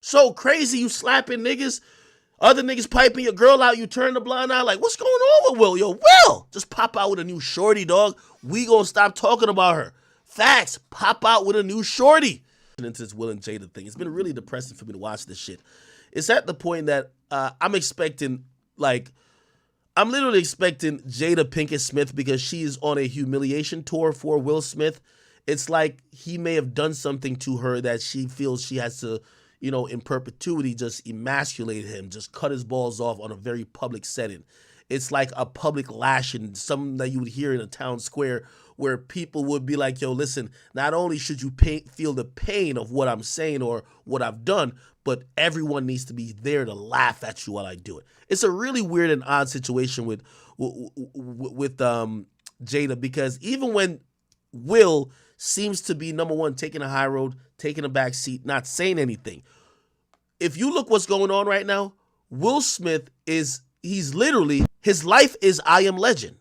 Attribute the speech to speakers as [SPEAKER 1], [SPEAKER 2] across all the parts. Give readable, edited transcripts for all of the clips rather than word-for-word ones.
[SPEAKER 1] So crazy, you slapping niggas, other niggas piping your girl out, you turn the blind eye, like, what's going on with Will? Yo, Will, just pop out with a new shorty, dog. We gonna stop talking about her. Facts, pop out with a new shorty. Into this Will and Jada thing, it's been really depressing for me to watch this shit. It's at the point that I'm expecting, like, I'm literally expecting Jada Pinkett Smith, because she is on a humiliation tour for Will Smith. It's like he may have done something to her that she feels she has to, you know, in perpetuity, just emasculate him, just cut his balls off on a very public setting. It's like a public lashing, something that you would hear in a town square, where people would be like, yo, listen, not only should you feel the pain of what I'm saying or what I've done, but everyone needs to be there to laugh at you while I do it. It's a really weird and odd situation with Jada, because even when Will seems to be, number one, taking a high road, taking a back seat, not saying anything. If you look what's going on right now, Will Smith he's literally, his life is I Am Legend.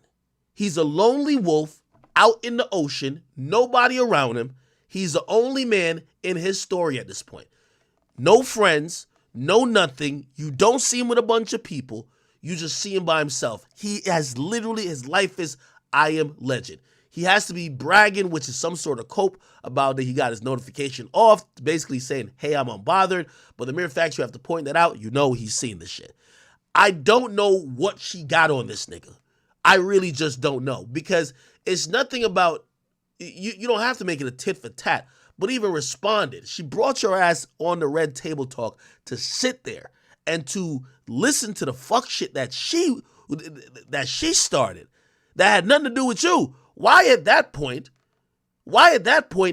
[SPEAKER 1] He's a lonely wolf out in the ocean, nobody around him. He's the only man in his story at this point. No friends, no nothing. You don't see him with a bunch of people. You just see him by himself. He has literally, his life is I Am Legend. He has to be bragging, which is some sort of cope about that he got his notification off, basically saying, hey, I'm unbothered. But the mere fact you have to point that out, you know he's seen this shit. I don't know what she got on this nigga. I really just don't know, because it's nothing about, you don't have to make it a tit for tat, but even responded. She brought your ass on the Red Table Talk to sit there and to listen to the fuck shit that she started that had nothing to do with you. Why at that point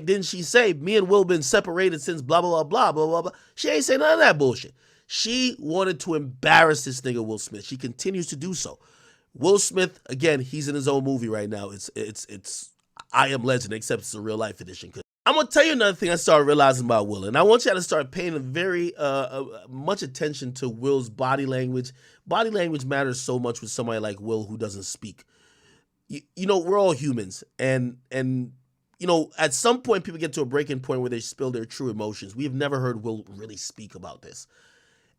[SPEAKER 1] didn't she say, me and Will been separated since blah, blah, blah, blah, blah, blah. She ain't say none of that bullshit. She wanted to embarrass this nigga Will Smith. She continues to do so. Will Smith, again, he's in his own movie right now. It's I Am Legend, except it's a real life edition. I'm going to tell you another thing I started realizing about Will, and I want you to start paying very much attention to Will's body language. Body language matters so much with somebody like Will who doesn't speak. You know, we're all humans, and you know, at some point people get to a breaking point where they spill their true emotions. We have never heard Will really speak about this.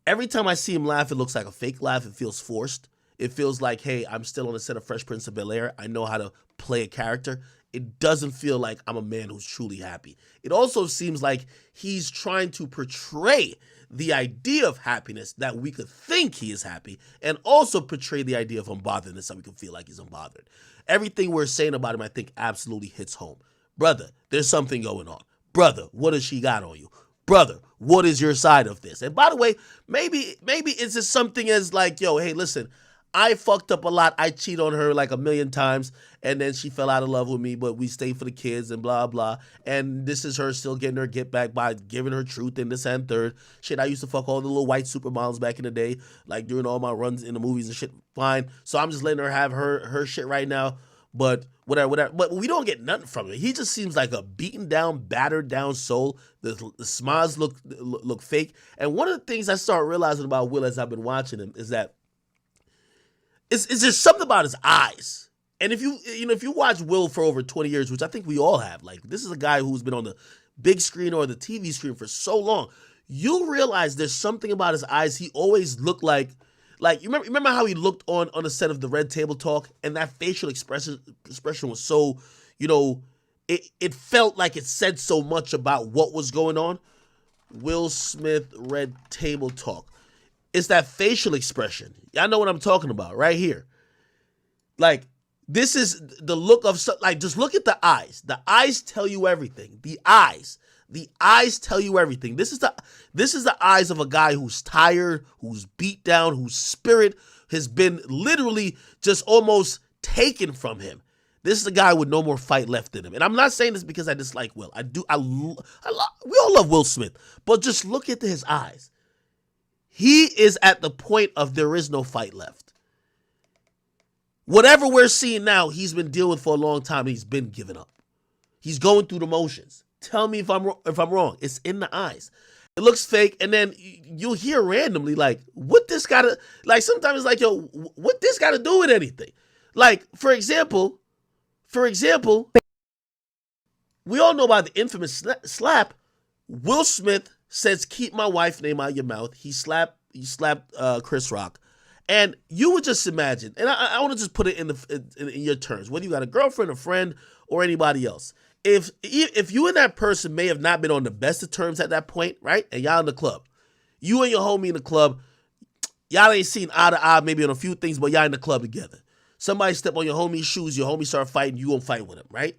[SPEAKER 1] Every time I see him laugh, it looks like a fake laugh. It feels forced. It feels like, hey, I'm still on the set of Fresh Prince of Bel-Air. I know how to play a character. It doesn't feel like I'm a man who's truly happy. It also seems like he's trying to portray the idea of happiness, that we could think he is happy, and also portray the idea of unbotheredness, so we can feel like he's unbothered. Everything we're saying about him, I think, absolutely hits home. Brother, there's something going on. Brother, what has she got on you? Brother, what is your side of this? And by the way, maybe it's just something as like, yo, hey, listen, I fucked up a lot. I cheated on her like 1,000,000 times, and then she fell out of love with me, but we stayed for the kids and blah, blah. And this is her still getting her get back by giving her truth and this and third. Shit, I used to fuck all the little white supermodels back in the day, like during all my runs in the movies and shit. Fine. So I'm just letting her have her shit right now. But whatever. But we don't get nothing from him. He just seems like a beaten down, battered down soul. The smiles look fake. And one of the things I started realizing about Will as I've been watching him is that it's just something about his eyes. And if you watch Will for over 20 years, which I think we all have, like, this is a guy who's been on the big screen or the TV screen for so long, you realize there's something about his eyes. He always looked like you remember how he looked on the set of the Red Table Talk, and that facial expression was so, you know, it felt like it said so much about what was going on. Will Smith Red Table Talk. It's that facial expression. Y'all know what I'm talking about right here. Like, this is the look of, like, just look at the eyes. The eyes tell you everything. The eyes tell you everything. This is the eyes of a guy who's tired, who's beat down, whose spirit has been literally just almost taken from him. This is a guy with no more fight left in him. And I'm not saying this because I dislike Will. We all love Will Smith, but just look at his eyes. He is at the point of there is no fight left. Whatever we're seeing now, he's been dealing with for a long time. And he's been giving up. He's going through the motions. Tell me if I'm wrong. It's in the eyes. It looks fake, and then you'll hear randomly, like, what this gotta, like, sometimes it's like, yo, what this gotta do with anything? Like, for example, we all know about the infamous slap. Will Smith says, keep my wife's name out of your mouth. He slapped Chris Rock. And you would just imagine, and I want to just put it in your terms, whether you got a girlfriend, a friend, or anybody else. If you and that person may have not been on the best of terms at that point, right? And y'all in the club. You and your homie in the club, y'all ain't seen eye to eye maybe on a few things, but y'all in the club together. Somebody step on your homie's shoes, your homie start fighting, you gonna fight with him, right?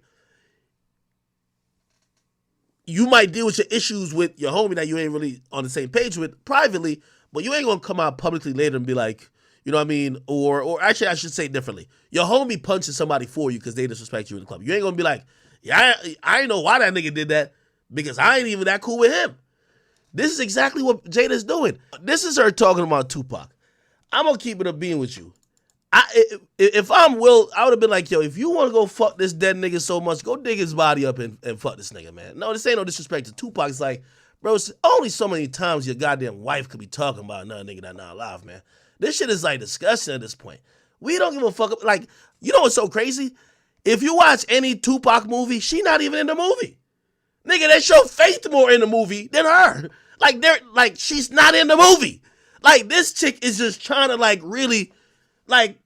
[SPEAKER 1] You might deal with your issues with your homie that you ain't really on the same page with privately, but you ain't gonna come out publicly later and be like, you know what I mean? Or actually, I should say it differently. Your homie punches somebody for you because they disrespect you in the club. You ain't gonna be like, yeah, I ain't know why that nigga did that because I ain't even that cool with him. This is exactly what Jada's doing. This is her talking about Tupac. I'm gonna keep it a being with you. If I'm Will, I would have been like, yo, if you want to go fuck this dead nigga so much, go dig his body up and fuck this nigga, man. No, this ain't no disrespect to Tupac. It's like, bro, it's only so many times your goddamn wife could be talking about another nigga that's not alive, man. This shit is like disgusting at this point. We don't give a fuck. Like, you know what's so crazy? If you watch any Tupac movie, she not even in the movie. Nigga, they show Faith more in the movie than her. Like she's not in the movie. Like, this chick is just trying to like really like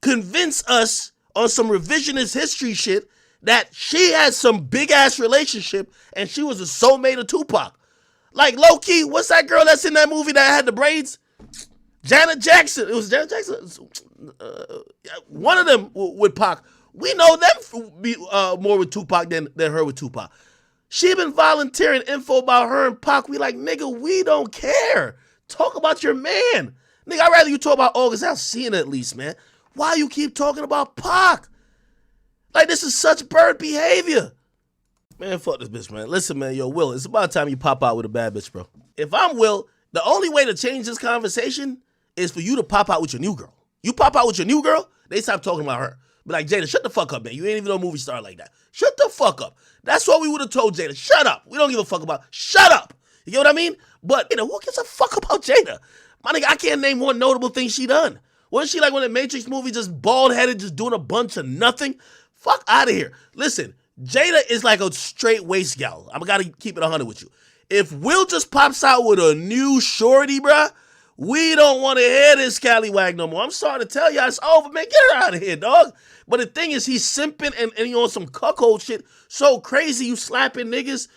[SPEAKER 1] convince us on some revisionist history shit that she had some big ass relationship and she was a soulmate of Tupac. Like, low key, what's that girl that's in that movie that had the braids? Janet Jackson. It was Janet Jackson. One of them with Pac. We know them be more with Tupac than her with Tupac. She been volunteering info about her and Pac. We like, nigga, we don't care. Talk about your man. Nigga, I'd rather you talk about Augustalsina at least, man. Why you keep talking about Pac? Like, this is such bird behavior. Man, fuck this bitch, man. Listen, man, yo, Will, it's about time you pop out with a bad bitch, bro. If I'm Will, the only way to change this conversation is for you to pop out with your new girl. You pop out with your new girl, they stop talking about her. Be like, Jada, shut the fuck up, man. You ain't even no movie star like that. Shut the fuck up. That's what we would have told Jada. Shut up. We don't give a fuck about. Shut up. You get what I mean? But, you know, who gives a fuck about Jada? My nigga, I can't name one notable thing she done. Wasn't she like one of the Matrix movies, just bald-headed, just doing a bunch of nothing? Fuck out of here. Listen, Jada is like a straight waist gal. I gotta keep it 100 with you. If Will just pops out with a new shorty, bruh, we don't want to hear this scallywag no more. I'm sorry to tell y'all, it's over, man. Get her out of here, dog. But the thing is, he's simping and you on some cuckold shit. So crazy, you slapping niggas.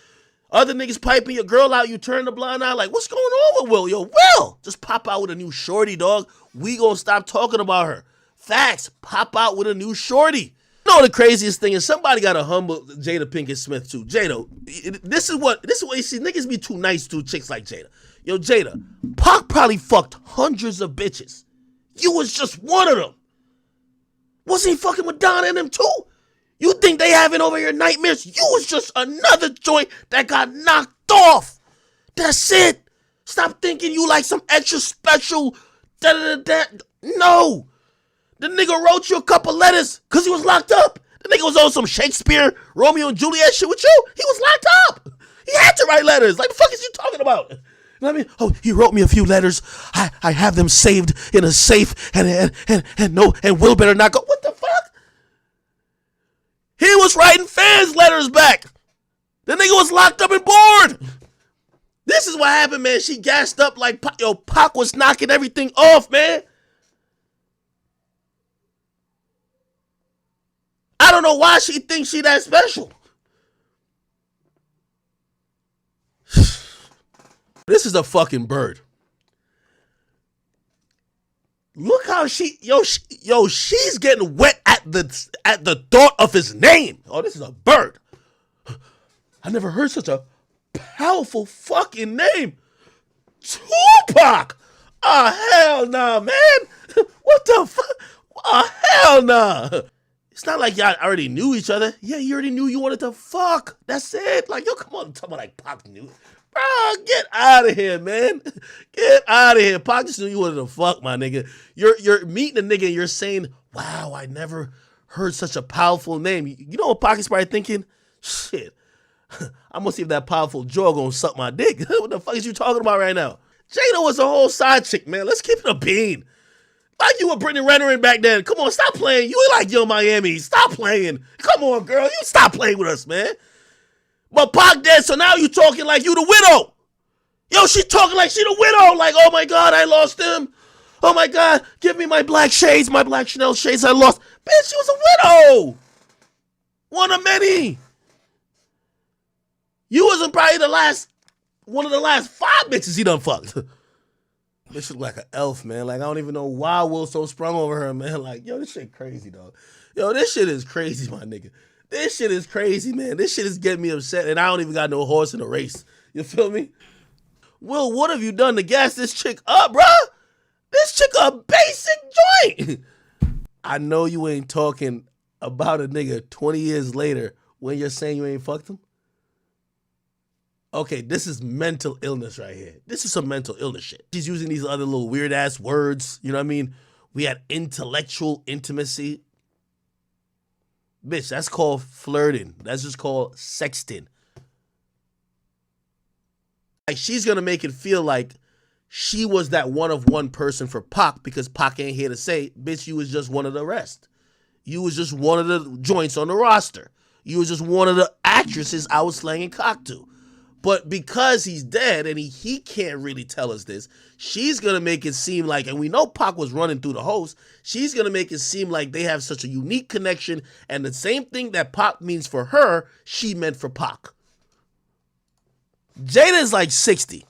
[SPEAKER 1] Other niggas piping your girl out, you turn the blind eye. Like, what's going on with Will? Yo, Will, just pop out with a new shorty, dog. We gonna stop talking about her. Facts, pop out with a new shorty. You know the craziest thing is somebody got to humble Jada Pinkett Smith too. Jada, this is what you see. Niggas be too nice to chicks like Jada. Yo, Jada, Pac probably fucked hundreds of bitches. You was just one of them. Wasn't he fucking Madonna and them too? You think they having over your nightmares? You was just another joint that got knocked off. That's it. Stop thinking you like some extra special da-da-da-da. No. The nigga wrote you a couple letters because he was locked up. The nigga was on some Shakespeare, Romeo and Juliet shit with you. He was locked up. He had to write letters. Like, the fuck is you talking about? You know what I mean? Oh, he wrote me a few letters. I have them saved in a safe and Will better not go. What the fuck? He was writing fans letters back. The nigga was locked up and bored. This is what happened, man. She gassed up like, yo, Pac was knocking everything off, man. I don't know why she thinks she that special. This is a fucking bird. Look how she's getting wet at the thought of his name. Oh, this is a bird. I never heard such a powerful fucking name. Tupac. Oh, hell nah, man. What the fuck? Oh, hell nah. It's not like y'all already knew each other. Yeah, you already knew you wanted to fuck. That's it. Like, yo, come on, talk about like Pac knew. Bro, get out of here, man. Get out of here. Pac just knew you wanted to fuck, my nigga. You're meeting a nigga and you're saying, wow, I never heard such a powerful name. You know what Pac is probably thinking? Shit. I'm gonna see if that powerful jaw gonna suck my dick. What the fuck is you talking about right now? Jada was a whole side chick, man. Let's keep it a bean. Like you were Brittany Renner back then. Come on, stop playing. You ain't like Yo Miami. Stop playing. Come on, girl. You stop playing with us, man. But Pac dead, so now you talking like you the widow. Yo, she talking like she the widow. Like, oh my God, I lost him. Oh my God, give me my black shades, my black Chanel shades I lost. Bitch, she was a widow. One of many. You wasn't probably one of the last 5 bitches he done fucked. Bitch look like an elf, man. Like, I don't even know why Will so sprung over her, man. Like, yo, this shit crazy, dog. Yo, this shit is crazy, my nigga. This shit is crazy, man. This shit is getting me upset, and I don't even got no horse in the race. You feel me? Will, what have you done to gas this chick up, bruh? This chick a basic joint. I know you ain't talking about a nigga 20 years later when you're saying you ain't fucked him. Okay, this is mental illness right here. This is some mental illness shit. She's using these other little weird ass words. You know what I mean? We had intellectual intimacy. Bitch, that's called flirting. That's just called sexting. Like, she's gonna make it feel like she was that one of one person for Pac because Pac ain't here to say, bitch, you was just one of the rest. You was just one of the joints on the roster. You was just one of the actresses I was slanging cock to. But because he's dead and he can't really tell us this, she's going to make it seem like, and we know Pac was running through the host, she's going to make it seem like they have such a unique connection, and the same thing that Pac means for her, she meant for Pac. Jada is like 60,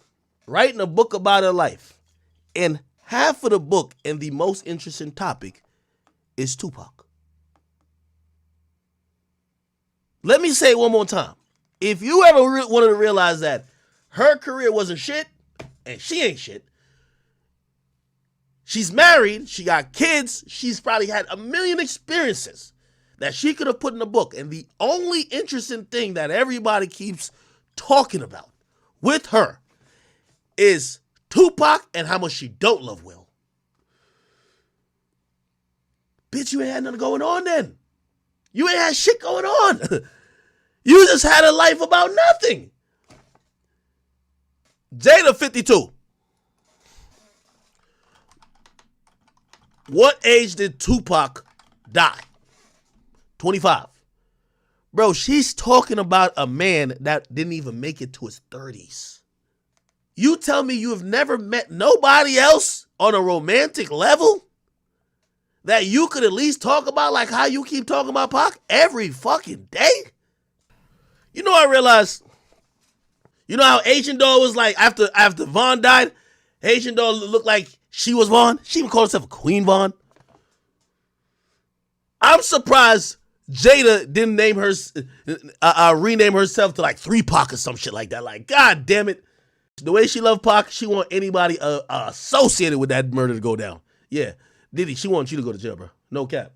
[SPEAKER 1] writing a book about her life. And half of the book and the most interesting topic is Tupac. Let me say it one more time. If you ever wanted to realize that her career wasn't shit, and she ain't shit, she's married, she got kids, she's probably had a million experiences that she could have put in a book. And the only interesting thing that everybody keeps talking about with her is Tupac and how much she don't love Will. Bitch, you ain't had nothing going on then. You ain't had shit going on. You just had a life about nothing. Jada, 52. What age did Tupac die? 25. Bro, she's talking about a man that didn't even make it to his 30s. You tell me you have never met nobody else on a romantic level that you could at least talk about like how you keep talking about Pac every fucking day? You know, I realized, you know how Asian Doll was like after Vaughn died? Asian Doll looked like she was Vaughn. She even called herself Queen Vaughn. I'm surprised Jada didn't name her, rename herself to like 3 Pac or some shit like that. Like, God damn it. The way she loved Pac, she want anybody associated with that murder to go down. Yeah, Diddy, she wants you to go to jail, bro. No cap.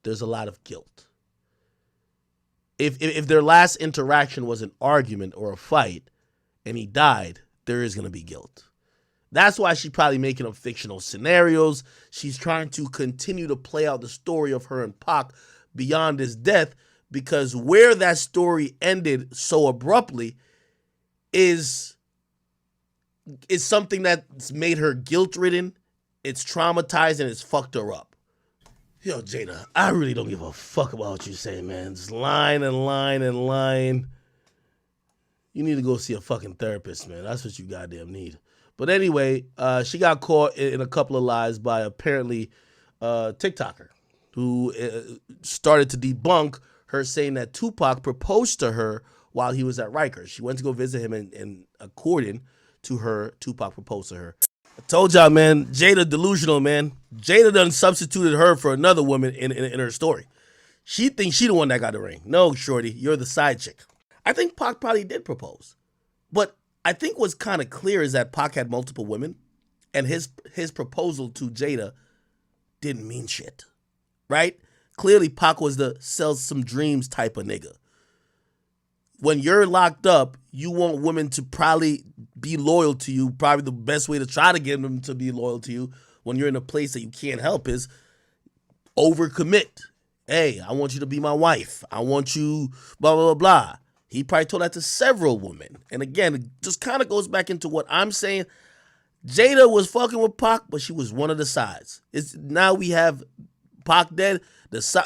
[SPEAKER 1] There's a lot of guilt. If their last interaction was an argument or a fight and he died, there is going to be guilt. That's why she's probably making up fictional scenarios. She's trying to continue to play out the story of her and Pac beyond his death, because where that story ended so abruptly is something that's made her guilt-ridden, it's traumatized, and it's fucked her up. Yo, Jada, I really don't give a fuck about what you're saying, man. Just lying and lying and lying. You need to go see a fucking therapist, man. That's what you goddamn need. But anyway, she got caught in a couple of lies by apparently a TikToker who started to debunk her saying that Tupac proposed to her while he was at Rikers. She went to go visit him, and according to her, Tupac proposed to her. I told y'all, man, Jada delusional, man. Jada done substituted her for another woman in her story. She thinks she the one that got the ring. No, shorty, you're the side chick. I think Pac probably did propose. But I think what's kind of clear is that Pac had multiple women, and his proposal to Jada didn't mean shit, right? Clearly, Pac was the sell some dreams type of nigga. When you're locked up, you want women to probably be loyal to you. Probably the best way to try to get them to be loyal to you when you're in a place that you can't help is overcommit. Hey, I want you to be my wife. I want you, blah, blah, blah, blah. He probably told that to several women. And again, it just kind of goes back into what I'm saying. Jada was fucking with Pac, but she was one of the sides. Now we have Pac dead,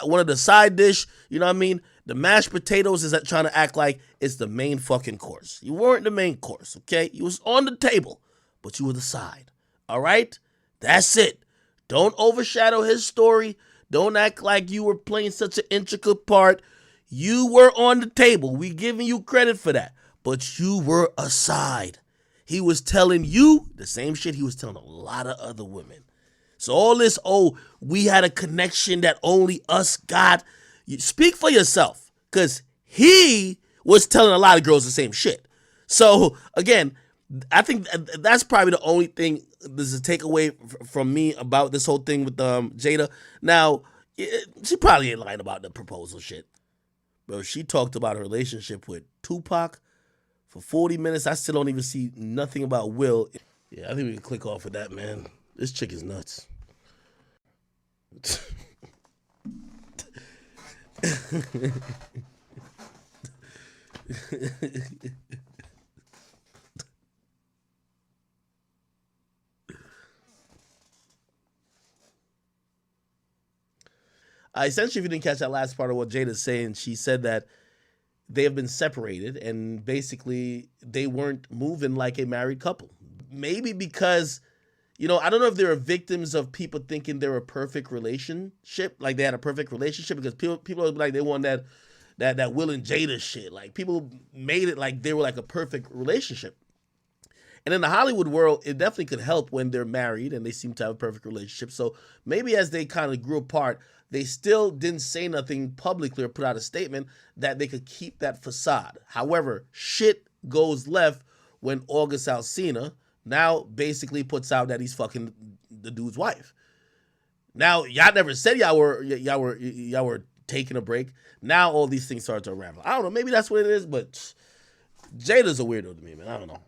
[SPEAKER 1] one of the side dish, you know what I mean? The mashed potatoes is trying to act like it's the main fucking course. You weren't the main course, okay? You was on the table, but you were the side. All right? That's it. Don't overshadow his story. Don't act like you were playing such an intricate part. You were on the table. We giving you credit for that. But you were a side. He was telling you the same shit he was telling a lot of other women. So all this, we had a connection that only us got. You speak for yourself, because he was telling a lot of girls the same shit. So again, I think that's probably the only thing. This is a takeaway from me about this whole thing with Jada. Now, she probably ain't lying about the proposal shit. Bro, she talked about her relationship with Tupac for 40 minutes. I still don't even see nothing about Will. Yeah, I think we can click off of that, man. This chick is nuts. Essentially, if you didn't catch that last part of what Jada's saying, she said that they have been separated and basically they weren't moving like a married couple. Maybe because, I don't know if they were victims of people thinking they were a perfect relationship, like they had a perfect relationship, because people are like they want that Will and Jada shit. Like people made it like they were like a perfect relationship. And in the Hollywood world, it definitely could help when they're married and they seem to have a perfect relationship. So maybe as they kind of grew apart, they still didn't say nothing publicly or put out a statement that they could keep that facade. However, shit goes left when Augustalsina now basically puts out that he's fucking the dude's wife. Now, y'all never said y'all were taking a break. Now all these things start to unravel. I don't know, maybe that's what it is, but Jada's a weirdo to me, man. I don't know.